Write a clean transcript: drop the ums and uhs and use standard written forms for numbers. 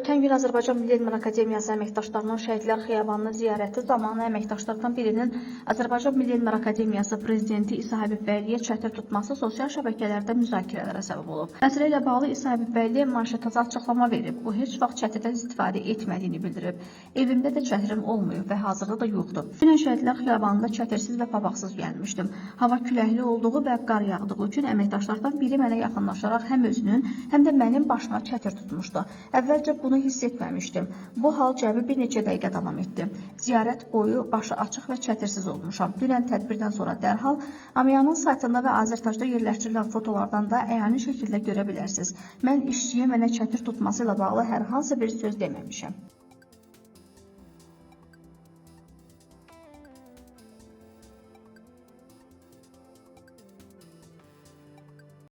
Ötən gün Azərbaycan Milli Elmlər Akademiyası əməkdaşlarının Şəhidlər Xiyabanını ziyarəti zamanı əməkdaşlardan birinin Azərbaycan Milli Elmlər Akademiyası prezidenti İsa Həbibbəyliyə çətir tutması sosial şəbəkələrdə müzakirələrə səbəb olub. Məsələ ilə bağlı İsa Həbibbəyli manşetazı açıqlama verib. O heç vaxt çətirdən istifadə etmədiyini bildirib. Evimdə də çətirim olmayıb və hazırda da yoxdur. Dünən Şəhidlər Xiyabanında çətirsiz və papaqsız gəlmişdim. Hava küləkli olduğu və qar yağdığı üçün əməkdaşlardan biri mənə yaxınlaşaraq həm özünün, həm də mənim başıma çətir tutmuşdu. Əvvəlcə bunu hiss etməmişdim. Bu hal cəmi bir neçə dəqiqə davam etdi. Ziyarət boyu başı açıq və çətirsiz olmuşam. Dünən tədbirdən sonra dərhal AMİA'nın saytında və Azərtajda yerləşdirilən fotolardan da əyani şəkildə görə bilərsiniz. Mən işçiyə mənə çətir tutması ilə bağlı hər hansı bir söz deməmişəm.